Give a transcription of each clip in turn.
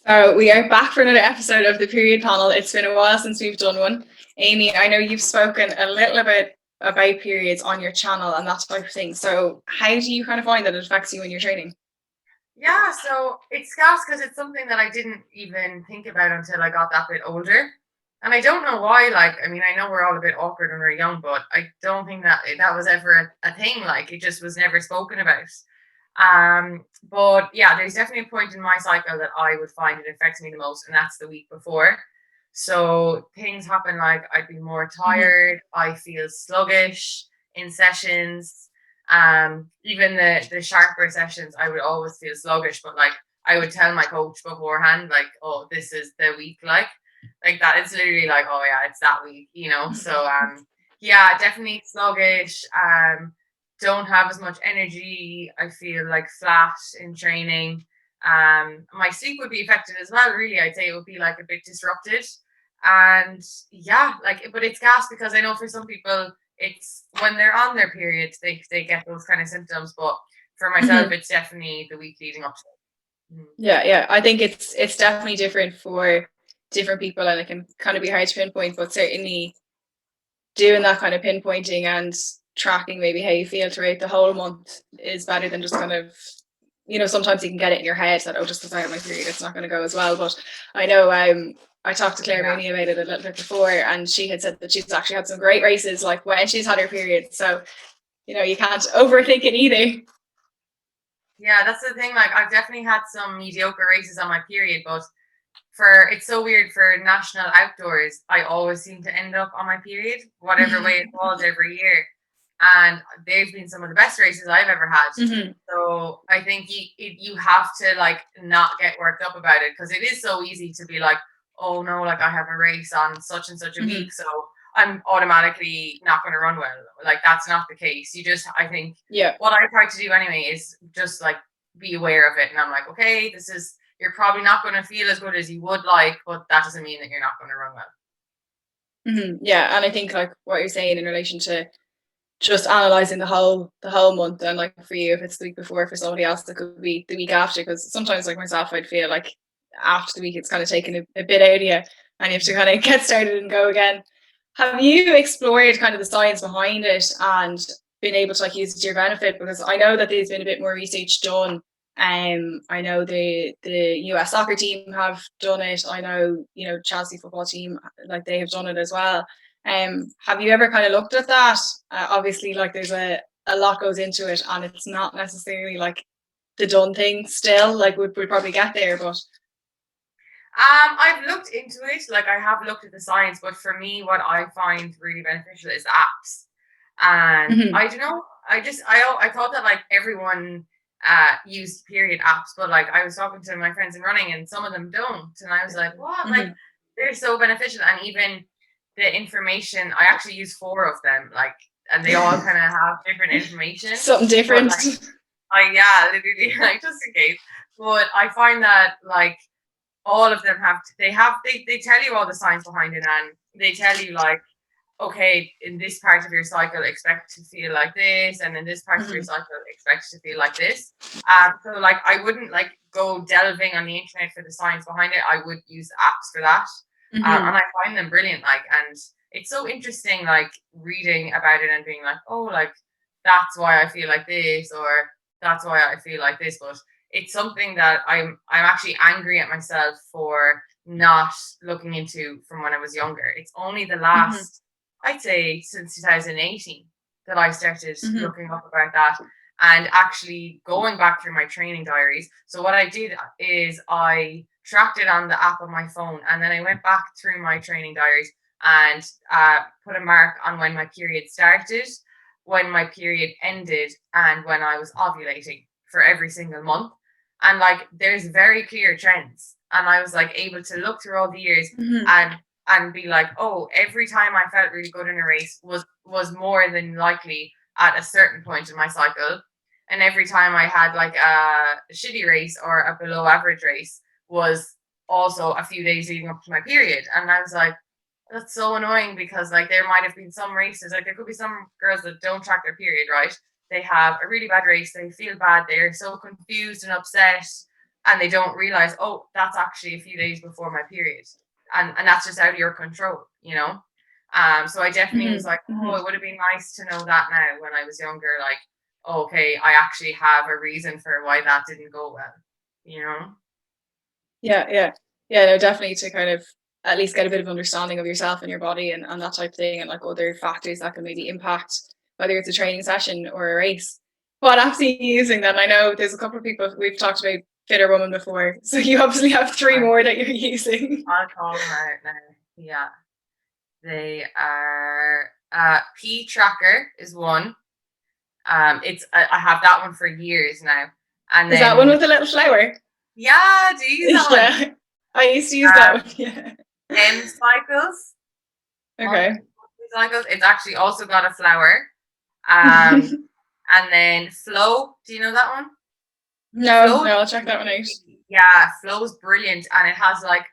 So we are back for another episode of the Period Panel. It's been a while since we've done one. Amy, I know you've spoken a little bit about periods on your channel and that type of thing. So how do you kind of find that it affects you when you're training? Yeah, so it's gas because it's something that I didn't even think about until I got that bit older. And I don't know why, I know we're all a bit awkward when we're young, but I don't think that was ever a thing. Like, it just was never spoken about. But yeah, there's definitely a point in my cycle that I would find it affects me the most, and that's the week before. So things happen like I'd be more Mm-hmm. tired, I feel sluggish in sessions. Even the sharper sessions, I would always feel sluggish, but like I would tell my coach beforehand, like, oh, this is the week, like that. It's literally like, oh yeah, it's that week, you know. So yeah, definitely sluggish. Don't have as much energy. I feel like flat in training. My sleep would be affected as well, really. I'd say it would be like a bit disrupted. And yeah, like, but it's gas because I know for some people it's when they're on their periods they get those kind of symptoms. But for myself, Mm-hmm. it's definitely the week leading up to it. Yeah. I think it's definitely different for different people, and it can kind of be hard to pinpoint. But certainly doing that kind of pinpointing and tracking maybe how you feel throughout the whole month is better than just kind of, sometimes you can get it in your head that, oh, just because I have my period, it's not going to go as well. But I know I talked to Claire Yeah. Mooney about it a little bit before, and she had said that she's actually had some great races like when she's had her period. So, you can't overthink it either. Yeah, that's the thing. Like, I've definitely had some mediocre races on my period, but for it's so weird for national outdoors, I always seem to end up on my period, whatever way it falls every year. And they've been some of the best races I've ever had. Mm-hmm. So I think you have to like not get worked up about it because it is so easy to be like, oh no, like I have a race on such and such a Mm-hmm. week, so I'm automatically not going to run well. Like that's not the case. I think Yeah. what I try to do anyway is just like be aware of it, and I'm like, okay, you're probably not going to feel as good as you would like, but that doesn't mean that you're not going to run well. Mm-hmm. Yeah, and I think like what you're saying in relation to just analyzing the whole month, and like for you if it's the week before, for somebody else it could be the week after, because sometimes like myself I'd feel like after the week it's kind of taken a bit out of you and you have to kind of get started and go again. Have you explored kind of the science behind it and been able to like use it to your benefit? Because I know that there's been a bit more research done. I know the US soccer team have done it. I know, Chelsea football team, like they have done it as well. Have you ever kind of looked at that? Obviously, like there's a lot goes into it, and it's not necessarily like the done thing still. Like we'd probably get there, but I've looked into it, like I have looked at the science, but for me, what I find really beneficial is apps. And mm-hmm. I don't know, I thought that like everyone used period apps, but like I was talking to my friends in running and some of them don't. And I was like, what? Like Mm-hmm. they're so beneficial. And even the information, I actually use four of them, like, and they all kind of have different information. Something But different. like yeah, literally like just in case. But I find that like all of them they tell you all the science behind it, and they tell you like, okay, in this part of your cycle expect to feel like this, and in this part of your Mm-hmm. cycle expect to feel like this. So like I wouldn't like go delving on the internet for the science behind it. I would use apps for that. Mm-hmm. And I find them brilliant, like, and it's so interesting like reading about it and being like, oh, like that's why I feel like this, or that's why I feel like this. But it's something that I'm actually angry at myself for not looking into from when I was younger. It's only the Mm-hmm. last, I'd say, since 2018 that I started Mm-hmm. looking up about that and actually going back through my training diaries. So what I did is I tracked it on the app on my phone, and then I went back through my training diaries and put a mark on when my period started, when my period ended, and when I was ovulating for every single month. And like there's very clear trends. And I was like able to look through all the years Mm-hmm. and be like, oh, every time I felt really good in a race was more than likely at a certain point in my cycle. And every time I had like a shitty race or a below average race was also a few days leading up to my period. And I was like, that's so annoying because like there might have been some races, like there could be some girls that don't track their period, right? They have a really bad race, they feel bad, they're so confused and upset, and they don't realize, oh, that's actually a few days before my period, and that's just out of your control, you know. So I definitely was like, oh, it would have been nice to know that now when I was younger, like, oh, okay, I actually have a reason for why that didn't go well, you know. Yeah, yeah. Yeah, no, definitely to kind of at least get a bit of understanding of yourself and your body and that type of thing and like other factors that can maybe impact whether it's a training session or a race. What apps are you using then? I know there's a couple of people we've talked about Fitter Woman before. So you obviously have three I- more that you're using. I'll call them out now. Yeah, they are. P Tracker is one. I have that one for years now, and Is that one then with a little flower? yeah, do you use that one? Yeah. I used to use that Um, one. Yeah. M Cycles, monthly Okay. cycles. It's actually also got a flower. Um, and then Flow. Do you know that one? No, Flow, no, I'll check that one out. yeah, Flow's brilliant, and it has like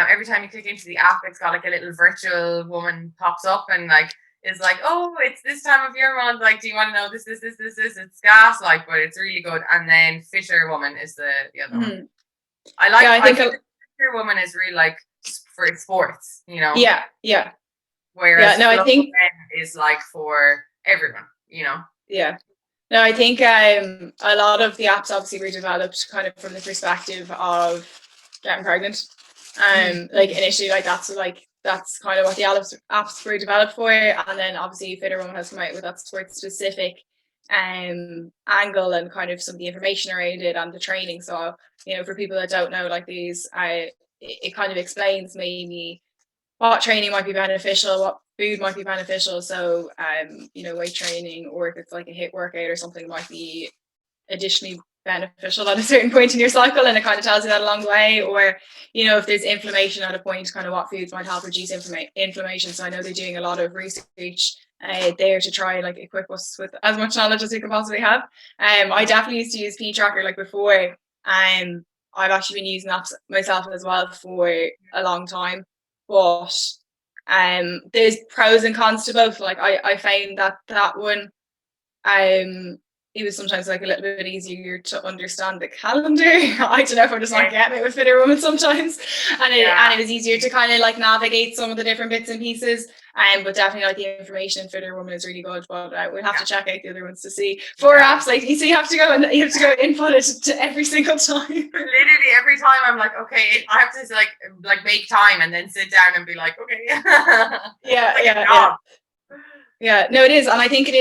every time you click into the app, it's got like a little virtual woman pops up and like is like, oh, it's this time of year month. Like, do you want to know this? It's gas, like, but it's really good. And then Fisher Woman is the other one. Mhm. I like. Yeah, I I think feel like Fisher Woman is really like for sports, you know, yeah, yeah. Yeah, whereas no, I Flow think is like for everyone, you know. yeah. No, I think a lot of the apps obviously were developed kind of from the perspective of getting pregnant. Like initially, that's kind of what the apps were developed for, and then obviously Fitter Woman has come out with that sports specific angle and kind of some of the information around it and the training. So for people that don't know, like these, it kind of explains maybe what training might be beneficial, what food might be beneficial. So, weight training, or if it's like a HIIT workout or something, might be additionally beneficial at a certain point in your cycle, and it kind of tells you that along the way. Or, if there's inflammation at a point, kind of what foods might help reduce inflammation. So I know they're doing a lot of research there to try like equip us with as much knowledge as we can possibly have. I definitely used to use P Tracker like before. I've actually been using apps myself as well for a long time, but there's pros and cons to both. Like I found that one it was sometimes like a little bit easier to understand the calendar. I don't know if I'm just not getting it with Fitter Woman sometimes, and it was easier to kind of like navigate some of the different bits and pieces. But definitely like the information in Fitter Woman is really good. But we'll have to check out the other ones to see. For apps, like you see, you have to go input it to every single time. Literally every time I'm like, okay, I have to like make time and then sit down and be like, okay. Yeah, no, it is. And I think it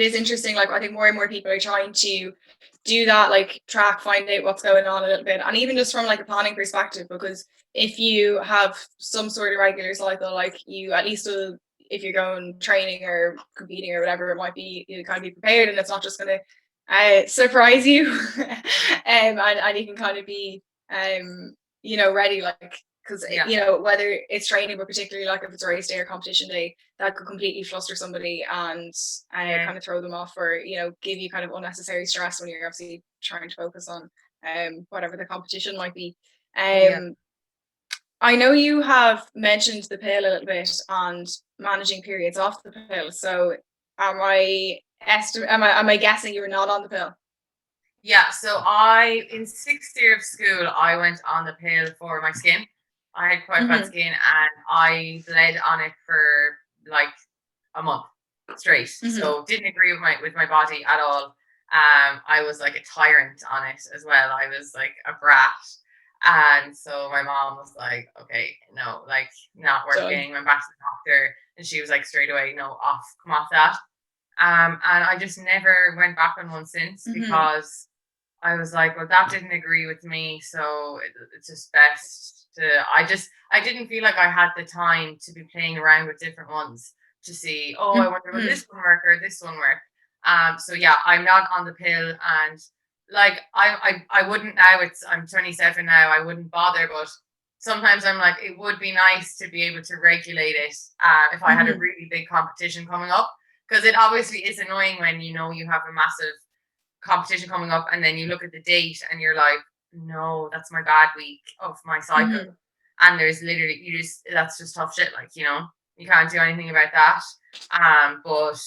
is interesting. Like, I think more and more people are trying to do that, like track, find out what's going on a little bit. And even just from like a planning perspective, because if you have some sort of regular cycle, like you at least will, if you're going training or competing or whatever, it might be, you kind of be prepared and it's not just going to surprise you. And you can kind of be, ready, like, because whether it's training, but particularly like if it's a race day or competition day, that could completely fluster somebody and kind of throw them off, or give you kind of unnecessary stress when you're obviously trying to focus on whatever the competition might be. I know you have mentioned the pill a little bit and managing periods off the pill. So am I guessing you were not on the pill? Yeah, so in 6th year of school, I went on the pill for my skin. I had quite bad skin, and I bled on it for like a month straight. So didn't agree with my body at all. I was like a tyrant on it as well. I was like a brat. And so my mom was like, okay, no, like not working. Went back to the doctor, and she was like, straight away, no, come off that. And I just never went back on one since, because I was like, well, that didn't agree with me, so it's just best to. I didn't feel like I had the time to be playing around with different ones to see. Oh, I wonder will this one work or this one work. So yeah, I'm not on the pill, and like I wouldn't now. I'm 27 now. I wouldn't bother, but sometimes I'm like, it would be nice to be able to regulate it if I had a really big competition coming up, because it obviously is annoying when you have a massive competition coming up and then you look at the date and you're like, no, that's my bad week of my cycle. And there's literally that's just tough shit, like, you can't do anything about that. But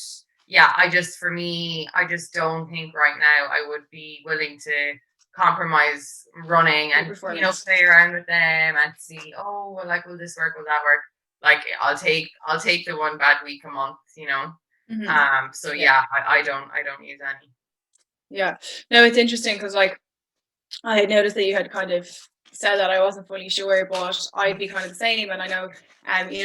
yeah, for me, I just don't think right now I would be willing to compromise running Your and performance. play around with them and see, oh well, like, will this work, will that work? Like, I'll take the one bad week a month. So Yeah. yeah, I don't use any. Yeah. No, it's interesting because like I had noticed that you had kind of said that. I wasn't fully sure, but I'd be kind of the same. And I know,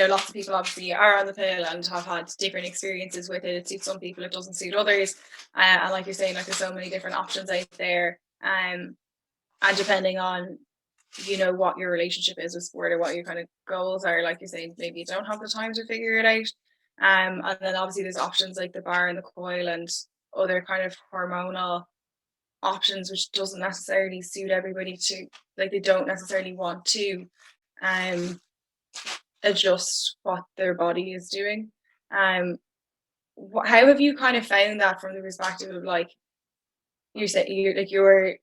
lots of people obviously are on the pill and have had different experiences with it. It suits some people, it doesn't suit others. And like you're saying, like there's so many different options out there. And depending on, what your relationship is with sport or what your kind of goals are, like you're saying, maybe you don't have the time to figure it out. And then obviously there's options like the bar and the coil and other kind of hormonal options, which doesn't necessarily suit everybody to, like, they don't necessarily want to um adjust what their body is doing. How have you kind of found that from the perspective of, like, you said you're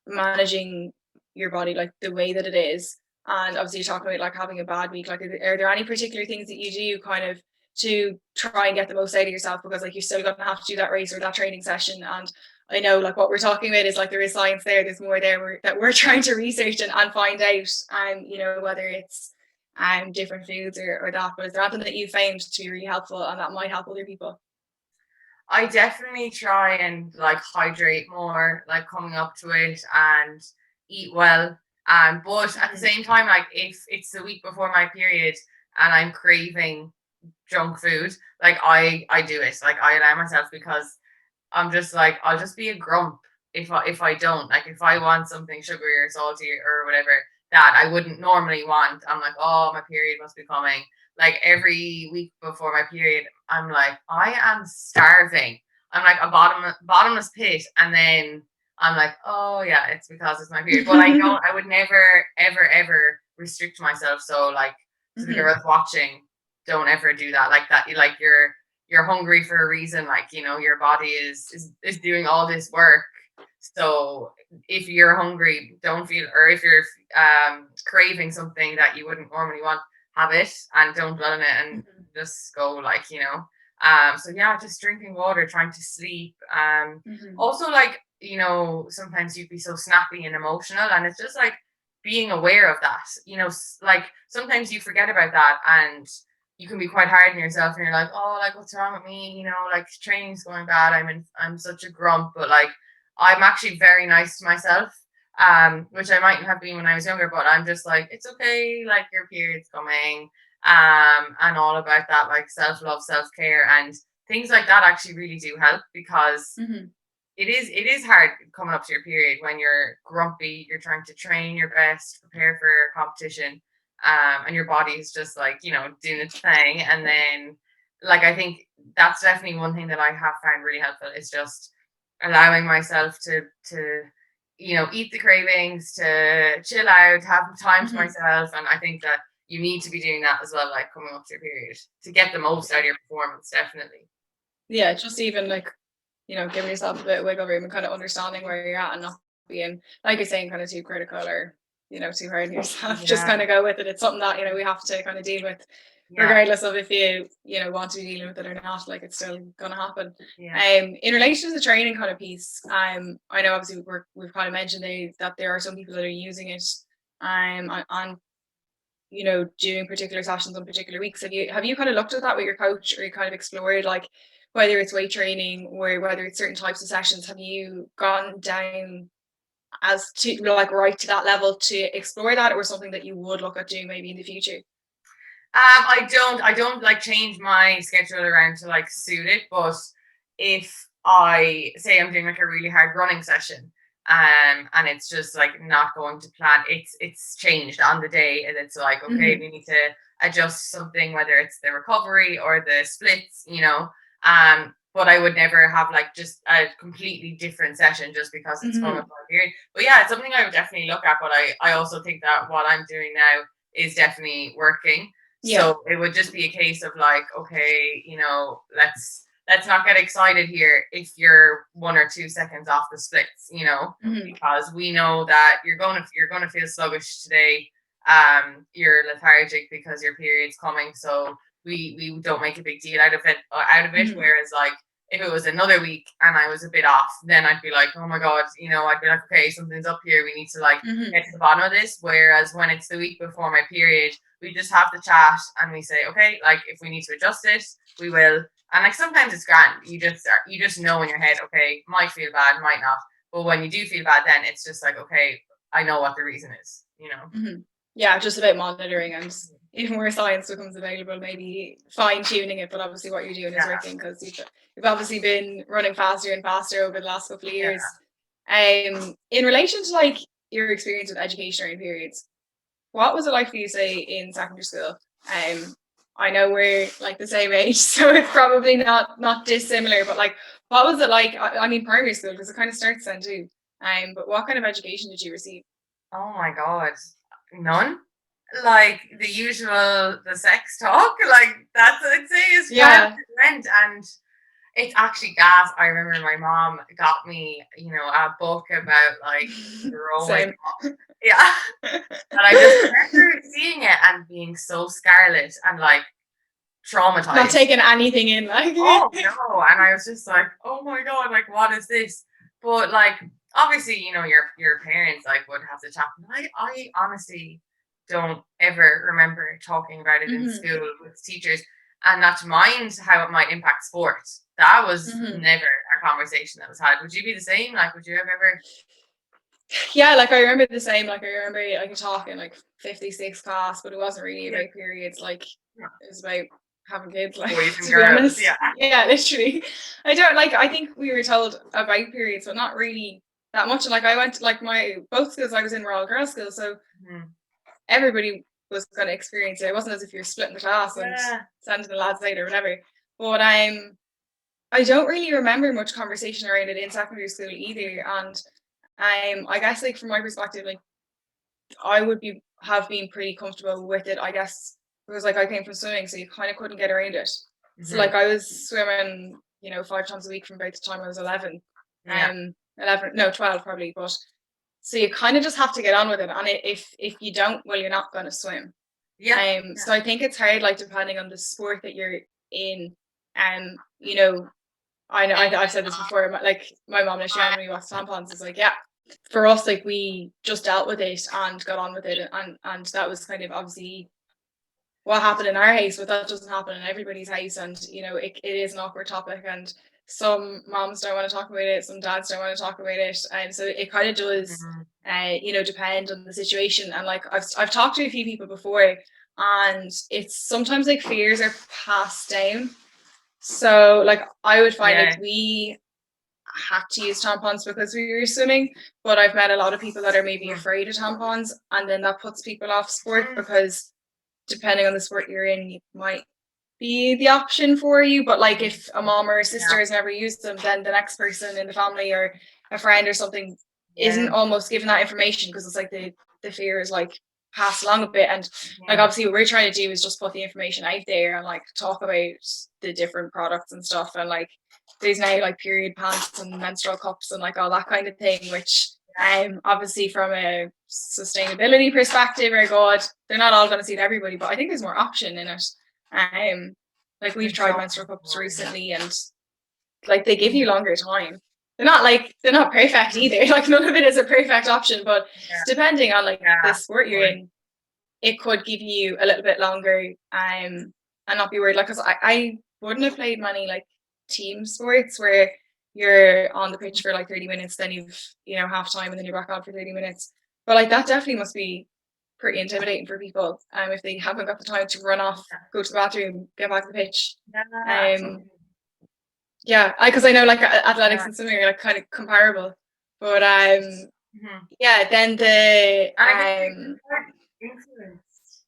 managing your body like the way that it is, and obviously you're talking about like having a bad week, like are there any particular things that you do kind of to try and get the most out of yourself, because like you're still going to have to do that race or that training session, and I know like what we're talking about is like there is science there, there's more there that we're trying to research and find out, whether it's different foods or that, but is there anything that you found to be really helpful and that might help other people? I definitely try and like hydrate more, like coming up to it, and eat well. But at the same time, like if it's the week before my period and I'm craving junk food, like I do it. Like, I allow myself, because I'm just like, I'll just be a grump if I don't. Like, if I want something sugary or salty or whatever that I wouldn't normally want, I'm like, oh, my period must be coming. Like, every week before my period, I'm like, I am starving. I'm like a bottomless pit, and then I'm like, oh yeah, it's because it's my period. But I would never ever ever restrict myself. So, like, to the girls watching, don't ever do that. Like that, like, you're hungry for a reason. Like, your body is doing all this work. So if you're hungry, don't feel, or if you're craving something that you wouldn't normally want, have it and don't dwell on it, and just go, like, so yeah, just drinking water, trying to sleep. Also, like, sometimes you'd be so snappy and emotional, and it's just like being aware of that. Like, sometimes you forget about that, and you can be quite hard on yourself, and you're like, oh, like, what's wrong with me? Like, training's going bad. I'm such a grump, but like, I'm actually very nice to myself, which I mightn't have been when I was younger, but I'm just like, it's okay, like, your period's coming, and all about that, like, self-love, self-care, and things like that actually really do help, because it is hard coming up to your period when you're grumpy, you're trying to train your best, prepare for a competition, and your body is just like, doing its thing. And then, like, I think that's definitely one thing that I have found really helpful, is just allowing myself to eat the cravings, to chill out, have time to myself. And I think that you need to be doing that as well, like, coming up to your period, to get the most out of your performance, definitely. Yeah, just even like, giving yourself a bit of wiggle room and kind of understanding where you're at and not being, like you're saying, kind of too critical or, too hard on yourself. Just Yeah, kind of go with it. It's something that, we have to kind of deal with, yeah, regardless of if you, want to be dealing with it or not. Like, it's still gonna happen. yeah. In relation to the training kind of piece, I know obviously we've kind of mentioned that there are some people that are using it on doing particular sessions on particular weeks. Have you kind of looked at that with your coach, or you kind of explored, like, whether it's weight training or whether it's certain types of sessions? Have you gone down as to, like, right to that level to explore that, or something that you would look at doing maybe in the future? I don't like change my schedule around to, like, suit it, but if I say I'm doing like a really hard running session, and it's just like not going to plan, it's changed on the day, and it's like, okay, we need to adjust something, whether it's the recovery or the splits, but I would never have like just a completely different session just because it's coming up on a period. But yeah, it's something I would definitely look at, but I also think that what I'm doing now is definitely working. Yeah. So it would just be a case of like, okay, let's not get excited here if you're 1 or 2 seconds off the splits, because we know that you're gonna feel sluggish today. You're lethargic because your period's coming, so we don't make a big deal out of it. Whereas, like, if it was another week and I was a bit off, then I'd be like, oh my God, I'd be like, okay, something's up here. We need to like get to the bottom of this. Whereas when it's the week before my period, we just have the chat and we say, okay, like if we need to adjust it, we will. And like sometimes it's grand. You just know in your head, okay, might feel bad, might not. But when you do feel bad, then it's just like, okay, I know what the reason is, Yeah, just about monitoring, and even where science becomes available, maybe fine tuning it. But obviously, what you're doing is working because you've obviously been running faster and faster over the last couple of years. In relation to like your experience with educational periods, what was it like for you, say, in secondary school? I know we're like the same age, so it's probably not dissimilar. But like, what was it like? I mean, primary school, because it kind of starts then too. But what kind of education did you receive? Oh my God, none. Like the usual, the sex talk, like that's what I'd say is went, and it's actually gas. I remember my mom got me, a book about like growing up. Yeah. And I just remember seeing it and being so scarlet and like traumatized. Not taking anything in, like. Oh no. And I was just like, oh my God, like what is this? But like obviously, your parents like would have to chat. I honestly don't ever remember talking about it in school with teachers, and not to mind how it might impact sport. That was never a conversation that was had. Would you be the same? Like, would you have ever? Yeah, like I remember the same. Like I remember like a talk in like 56 class, but it wasn't really about periods. Like it was about having kids. Like to be honest, yeah, literally. I think we were told about periods, but not really that much. And like I went to like both schools I was in were all girls' schools, so everybody was going to experience it. It wasn't as if you're splitting the class and sending the lads out or whatever. But I don't really remember much conversation around it in secondary school either. And I guess like from my perspective, like I would have been pretty comfortable with it, I guess, because like I came from swimming, so you kind of couldn't get around it. So like I was swimming, 5 times a week from about the time I was 11. 12 probably, but so you kind of just have to get on with it. And if you don't, well, you're not going to swim. So I think it's hard, like depending on the sport that you're in. I know I've said this before. Like my mom, she had me watch tampons. It's like, yeah, for us, like we just dealt with it and got on with it, and that was kind of obviously what happened in our house, but that doesn't happen in everybody's house. And it is an awkward topic, and some moms don't want to talk about it, some dads don't want to talk about it, and so it kind of does depend on the situation. And like I've talked to a few people before, and it's sometimes like fears are passed down. So like I would find like we had to use tampons because we were swimming, but I've met a lot of people that are maybe afraid of tampons, and then that puts people off sport because depending on the sport you're in, it might be the option for you. But like if a mom or a sister has never used them, then the next person in the family or a friend or something isn't almost given that information, because it's like the fear is like passed along a bit. And like obviously what we're trying to do is just put the information out there and like talk about the different products and stuff. And like there's now like period pants and menstrual cups and like all that kind of thing, which obviously from a sustainability perspective, or God, they're not all going to suit everybody, but I think there's more option in it. Like we've tried menstrual cups recently, and like they give you longer time. They're not perfect either. Like none of it is a perfect option, but depending on like the sport you're in, it could give you a little bit longer and not be worried. Like, because I wouldn't have played many like team sports where you're on the pitch for like 30 minutes, then you've half time, and then you're back on for 30 minutes. But like that definitely must be pretty intimidating for people if they haven't got the time to run off, go to the bathroom, get back to the pitch. Because I know like athletics and swimming are like kind of comparable, but then the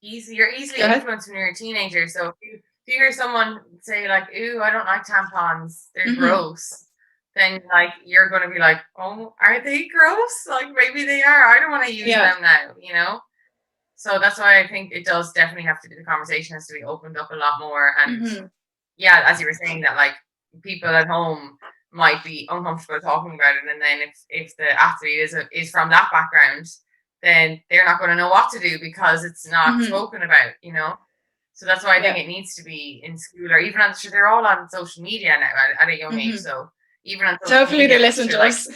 you're easily influenced when you're a teenager. So if you hear someone say like, "Ooh, I don't like tampons, they're gross," then like you're gonna be like, "Oh, are they gross? Like maybe they are. I don't want to use them now," So that's why I think it does definitely have to be, the conversation has to be opened up a lot more. And as you were saying, that like people at home might be uncomfortable talking about it, and then if the athlete is from that background, then they're not going to know what to do because it's not spoken about. So that's why I think Yeah. it needs to be in school, or even on, sure, they're all on social media now at a young age. So even on So social hopefully media, they're that listening should to like, us.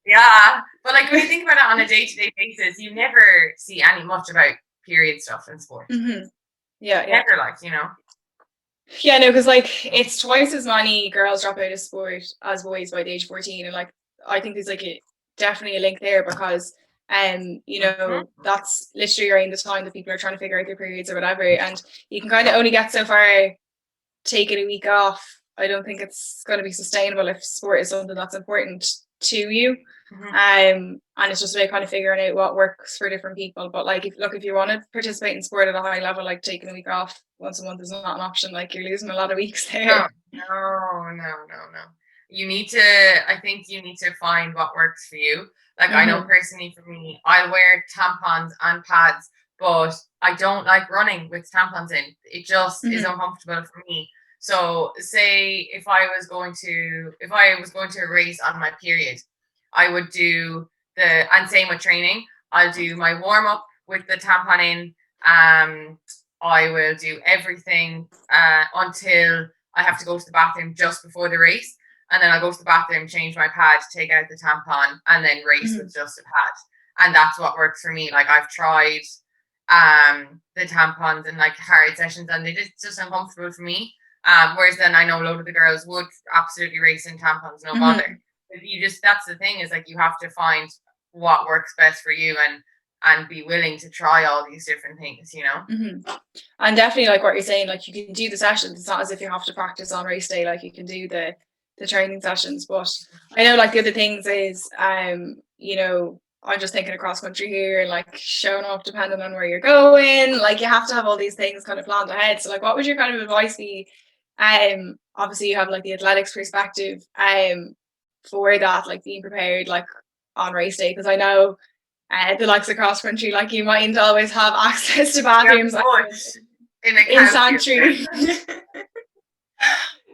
yeah. But like when you think about it on a day-to-day basis, you never see any much about period stuff in sport. Yeah, yeah. Never, like, you know. Yeah, no, because like it's twice as many girls drop out of sport as boys by the age of 14. And like I think there's like definitely a link there because you know, Mm-hmm. that's literally around the time that people are trying to figure out their periods or whatever. And you can kind of only get so far taking a week off. I don't think it's going to be sustainable if sport is something that's important to you. Mm-hmm. And it's just about kind of figuring out what works for different people. But like, if you want to participate in sport at a high level, like taking a week off once a month is not an option. Like you're losing a lot of weeks there. No. You need to, I think you need to find what works for you. Like, I know personally for me, I'll wear tampons and pads, but I don't like running with tampons in. It just is uncomfortable for me. So say if I was going to a race on my period, I would do and same with training, I'll do my warm up with the tampon in. I will do everything until I have to go to the bathroom just before the race. And then I'll go to the bathroom, change my pad, take out the tampon, and then race with just a pad. And that's what works for me. Like, I've tried the tampons in like hard sessions, and it's just uncomfortable for me. Whereas then I know a load of the girls would absolutely race in tampons, no bother. But that's the thing, is like you have to find what works best for you, and be willing to try all these different things, you know. And definitely like what you're saying, like you can do the sessions. It's not as if you have to practice on race day. Like you can do the training sessions. But I know like the other things is you know, I'm just thinking across country here and like showing up depending on where you're going. Like you have to have all these things kind of planned ahead. So like what would your kind of advice be? Obviously you have like the athletics perspective for that, like being prepared like on race day. Because I know the likes of cross country, like you mightn't always have access to bathrooms in a in cow sanctuary.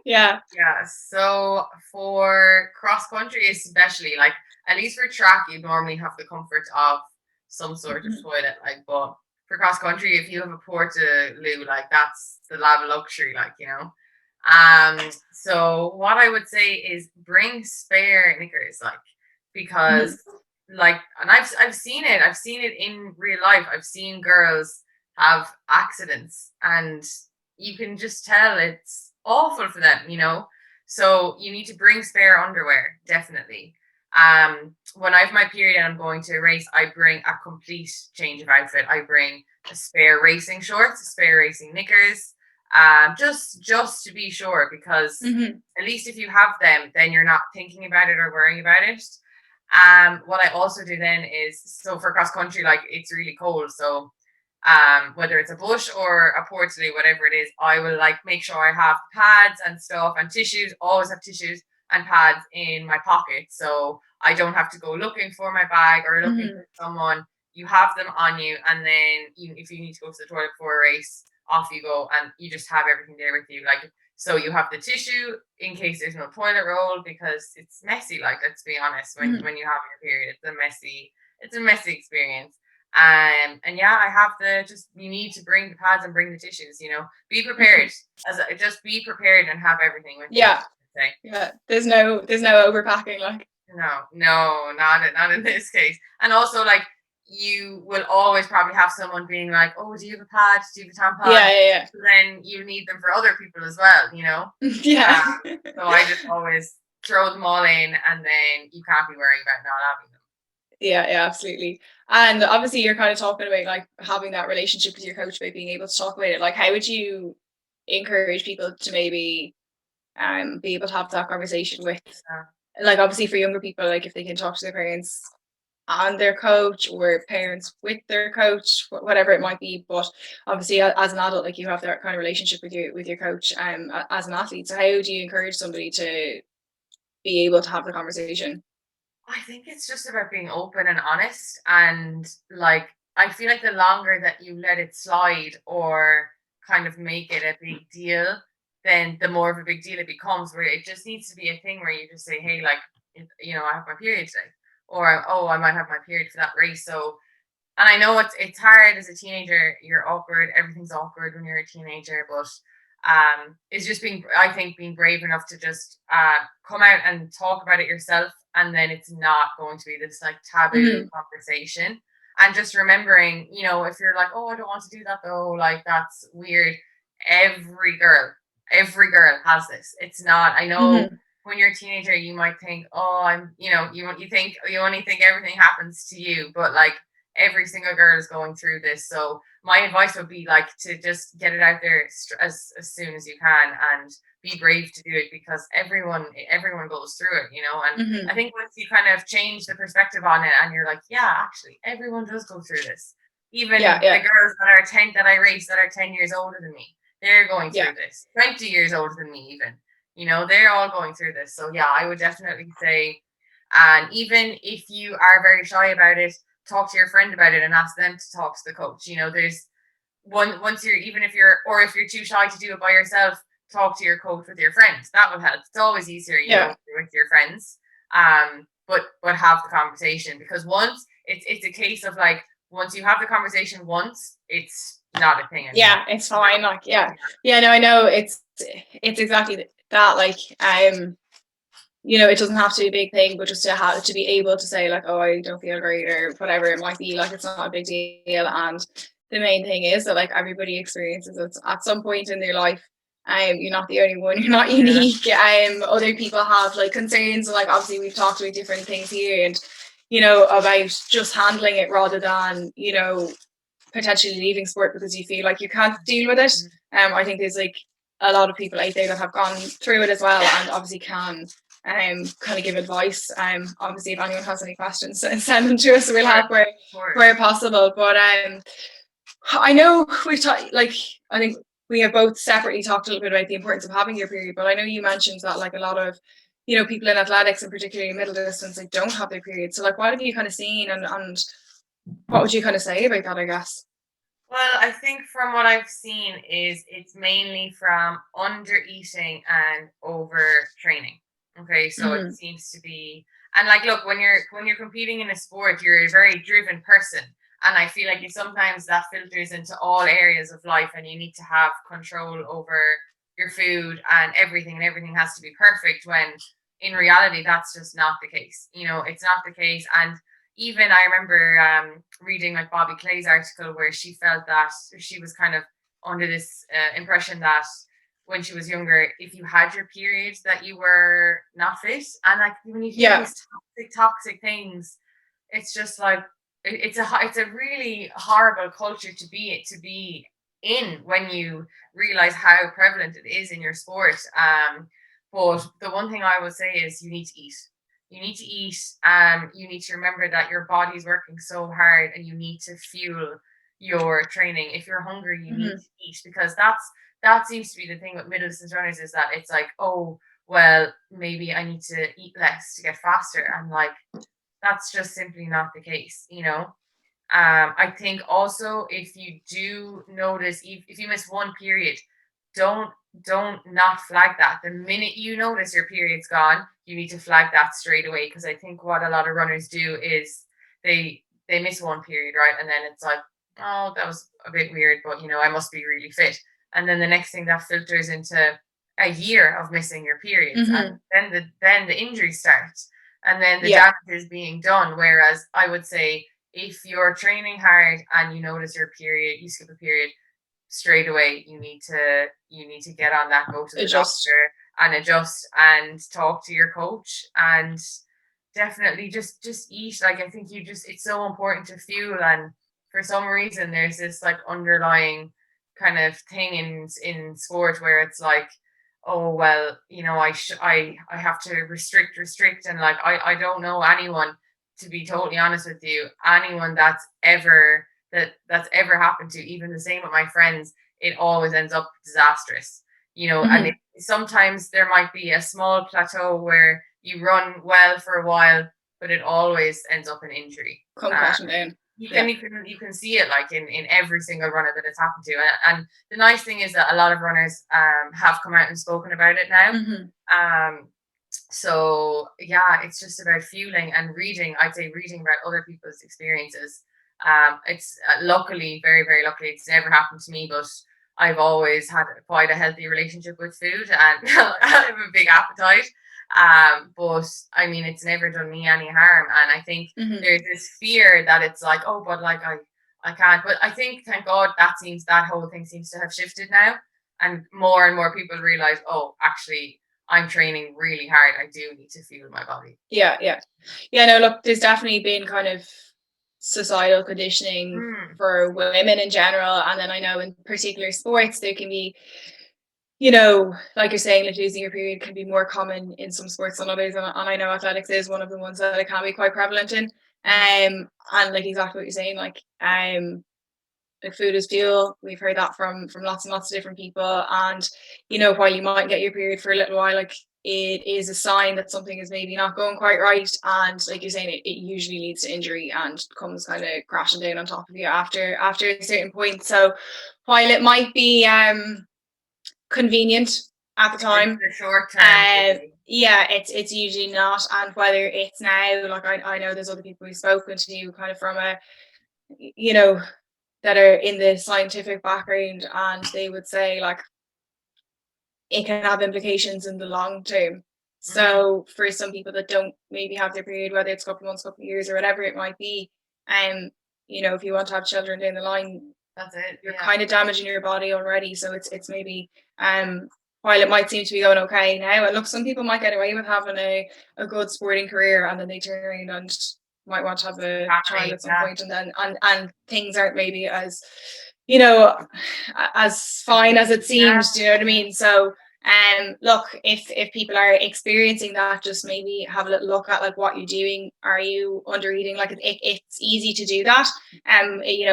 Yeah. Yeah. So for cross country, especially, like at least for track, you normally have the comfort of some sort of toilet. Like, but for cross country, if you have a portaloo, like that's the level luxury, like, you know. So what I would say is bring spare knickers, like, because like, and I've seen it. I've seen it in real life. I've seen girls have accidents, and you can just tell it's awful for them, you know. So you need to bring spare underwear, definitely. When I have my period and I'm going to a race, I bring a complete change of outfit. I bring a spare racing shorts, a spare racing knickers, just to be sure, because at least if you have them, then you're not thinking about it or worrying about it. What I also do then is, so for cross country, like it's really cold, so whether it's a bush or a portaloo, whatever it is, I will like make sure I have pads and stuff and tissues. Always have tissues and pads in my pocket, so I don't have to go looking for my bag or looking for someone. You have them on you, and then if you need to go to the toilet before a race, off you go, and you just have everything there with you. Like, so you have the tissue in case there's no toilet roll, because it's messy. Like, let's be honest, when you have your period, it's a messy experience. And yeah, I have you need to bring the pads and bring the tissues, you know. Be prepared. Just be prepared and have everything with you. Yeah. There's no overpacking, like. No, not in this case. And also, like, you will always probably have someone being like, "Oh, do you have a pad? Do you have a tampon?" Yeah. So then you need them for other people as well, you know. Yeah. So I just always throw them all in, and then you can't be worrying about not having them. Yeah, absolutely. And obviously you're kind of talking about like having that relationship with your coach, about being able to talk about it. Like how would you encourage people to maybe be able to have that conversation with, like, obviously for younger people, like if they can talk to their parents and their coach, or parents with their coach, whatever it might be. But obviously as an adult, like you have that kind of relationship with your coach as an athlete. So how do you encourage somebody to be able to have the conversation? I think it's just about being open and honest, and like, I feel like the longer that you let it slide or kind of make it a big deal, then the more of a big deal it becomes, where it just needs to be a thing where you just say, "Hey, like, you know, I have my period today," or, "Oh, I might have my period for that race." So And I know it's hard as a teenager. You're awkward. Everything's awkward when you're a teenager. But it's just I think, being brave enough to just come out and talk about it yourself, and then it's not going to be this like taboo Hmm. conversation. And just remembering, if you're like, oh, I don't want to do that though, like that's weird. Every girl, every girl has this. It's not. I know Hmm. when you're a teenager, you might think, oh, you only think everything happens to you, but like every single girl is going through this. So my advice would be like to just get it out there as soon as you can, and be brave to do it, because everyone goes through it, and I Hmm. think once you kind of change the perspective on it, and you're like, yeah, actually everyone does go through this. Yeah, Even the yeah, girls that I race that are 10 years older than me, they're going yeah. through this. 20 years older than me, even. They're all going through this. So yeah, I would definitely say, and even if you are very shy about it, talk to your friend about it and ask them to talk to the coach. There's once you're, even if you're, or if you're too shy to do it by yourself, talk to your coach with your friends. That would help. It's always easier, Yeah. with your friends. But have the conversation, because once it's a case of like, once you have the conversation once, it's not a thing anymore. Yeah, it's fine. Like, yeah, yeah. No, I know it's exactly that. Like, it doesn't have to be a big thing, but just to be able to say like, oh, I don't feel great or whatever it might be. Like, it's not a big deal. And the main thing is that like everybody experiences it at some point in their life. You're not the only one. You're not Yeah. unique. Other people have like concerns. Like, obviously, we've talked about different things here, and about just handling it rather than potentially leaving sport because you feel like you can't deal with it. I think there's like a lot of people out there that have gone through it as well, and obviously can kind of give advice. Obviously, if anyone has any questions, send them to us. We'll help where possible. But I know we've talked, like, I think we have both separately talked a little bit about the importance of having your period, but I know you mentioned that like a lot of people in athletics and particularly middle distance, like, don't have their period. So like, what have you kind of seen, and what would you kind of say about that, I guess? Well, I think from what I've seen is it's mainly from under eating and over training. Okay, so it Mm-hmm. seems to be, and like, look, when you're competing in a sport, you're a very driven person, and I feel like sometimes that filters into all areas of life, and you need to have control over your food and everything has to be perfect. When in reality, that's just not the case. It's not the case, and even I remember reading like Bobby Clay's article, where she felt that she was kind of under this impression that when she was younger, if you had your periods, that you were not fit. And like, when you hear Yeah. these toxic things, it's just like, it's a really horrible culture to be in, when you realize how prevalent it is in your sport. But the one thing I would say is, you need to eat. You need to eat. You need to remember that your body's working so hard, and you need to fuel your training. If you're hungry, you need Mm-hmm. to eat, because that seems to be the thing with middle distance runners, is that it's like, oh, well, maybe I need to eat less to get faster. And like, that's just simply not the case. I think also, if you do notice, if you miss one period, don't don't not flag that. The minute you notice your period's gone, you need to flag that straight away. Because I think what a lot of runners do is they miss one period, right? And then it's like, oh, that was a bit weird, but I must be really fit. And then the next thing, that filters into a year of missing your periods, Mm-hmm. and then the injuries start, and then the Yeah. damage is being done. Whereas I would say, if you're training hard and you notice your period, you skip a period, straight away you need to get on that, go to the Adjust. doctor and adjust, and talk to your coach, and definitely just eat. Like, I think it's so important to fuel. And for some reason, there's this like underlying kind of thing in sport, where it's like, oh, well, I have to restrict, and like, I don't know anyone, to be totally honest with you, anyone that's ever happened to. Even the same with my friends, it always ends up disastrous. And Mm-hmm. sometimes there might be a small plateau where you run well for a while, but it always ends up in injury. Come Uh, crashing down. you can Yeah. you can you can see it, like, in every single runner that it's happened to. And the nice thing is that a lot of runners have come out and spoken about it now. Mm-hmm. Um, so yeah, it's just about fueling and reading. I'd say reading about other people's experiences, It's luckily, very, very luckily, it's never happened to me, but I've always had quite a healthy relationship with food, and I have a big appetite. But I mean, it's never done me any harm. And I think there's this fear that it's like, oh, but like I can't. But I think, thank God, that whole thing seems to have shifted now, and more people realize, oh, actually, I'm training really hard. I do need to fuel my body. Yeah. No, look, there's definitely been kind of societal conditioning for women in general, and then I know in particular sports there can be, like you're saying, like losing your period can be more common in some sports than others, and I know athletics is one of the ones that it can be quite prevalent in. And like exactly what you're saying, like food is fuel. We've heard that from lots and lots of different people. And while you might get your period for a little while, like it is a sign that something is maybe not going quite right. And like you're saying, it usually leads to injury and comes kind of crashing down on top of you after a certain point. So while it might be convenient at the time, the short term, yeah, it's usually not. And whether it's now, like I know there's other people we've spoken to kind of from a that are in the scientific background, and they would say like it can have implications in the long term. So for some people that don't maybe have their period, whether it's a couple of months, couple of years, or whatever it might be, if you want to have children down the line, that's it. You're kind of damaging your body already. So it's maybe while it might seem to be going okay now, and look, some people might get away with having a good sporting career, and then they turn around and might want to have a child at some point, and then and things aren't maybe as as fine as it seems. Do you know what I mean? So look, if people are experiencing that, just maybe have a little look at like what you're doing. Are you under eating? Like it's easy to do that.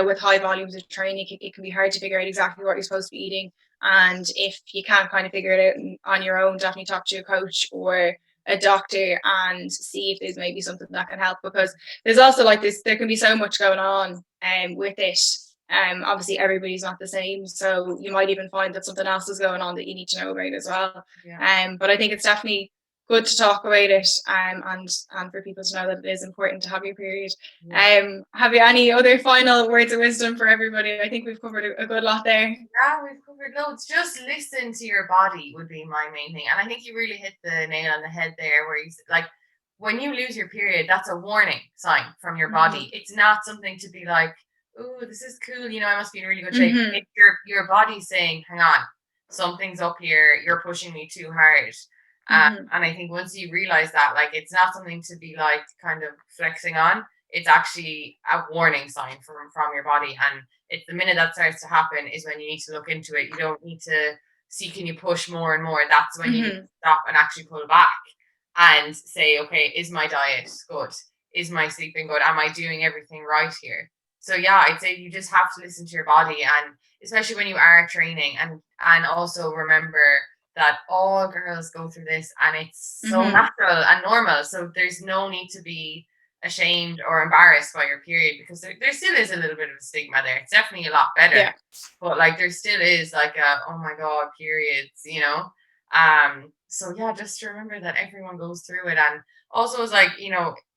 With high volumes of training, it can be hard to figure out exactly what you're supposed to be eating. And if you can't kind of figure it out on your own, definitely talk to a coach or a doctor and see if there's maybe something that can help, because there's also like this, there can be so much going on with it. Obviously everybody's not the same, so you might even find that something else is going on that you need to know about as well. But I think it's definitely good to talk about it, and for people to know that it is important to have your period. Have you any other final words of wisdom for everybody? I think we've covered a good lot there. Yeah, we've covered loads. Just listen to your body would be my main thing, and I think you really hit the nail on the head there, where you like, when you lose your period, that's a warning sign from your body. It's not something to be like, oh, this is cool, I must be in really good shape. It's your body saying, hang on, something's up here, you're pushing me too hard. And I think once you realize that, like, it's not something to be like kind of flexing on, it's actually a warning sign from your body. And it's the minute that starts to happen is when you need to look into it. You don't need to see, can you push more and more? That's when you need to stop and actually pull back and say, okay, is my diet good? Is my sleeping good? Am I doing everything right here? So yeah, I'd say you just have to listen to your body, and especially when you are training, and also remember that all girls go through this, and it's so natural and normal. So there's no need to be ashamed or embarrassed by your period, because there still is a little bit of a stigma there. It's definitely a lot better, but like there still is like a, oh my god, periods, so yeah, just remember that everyone goes through it. And also it's like,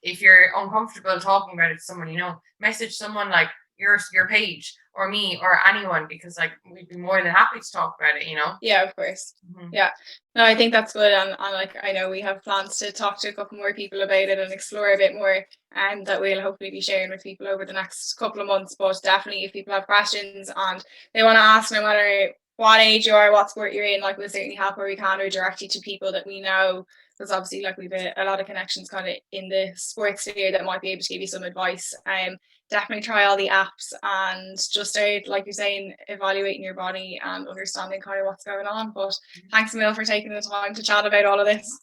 if you're uncomfortable talking about it to someone, message someone like your page or me or anyone, because like we'd be more than happy to talk about it. Yeah, of course. Yeah, no, I think that's good. And like I know we have plans to talk to a couple more people about it and explore a bit more, and that we'll hopefully be sharing with people over the next couple of months. But definitely, if people have questions and they want to ask, no matter what age you are, what sport you're in, like we'll certainly help where we can, or direct you to people that we know, because obviously like we've a lot of connections kind of in the sports sphere that might be able to give you some advice. Definitely try all the apps and just start, like you're saying, evaluating your body and understanding kind of what's going on. But thanks, Emil, for taking the time to chat about all of this.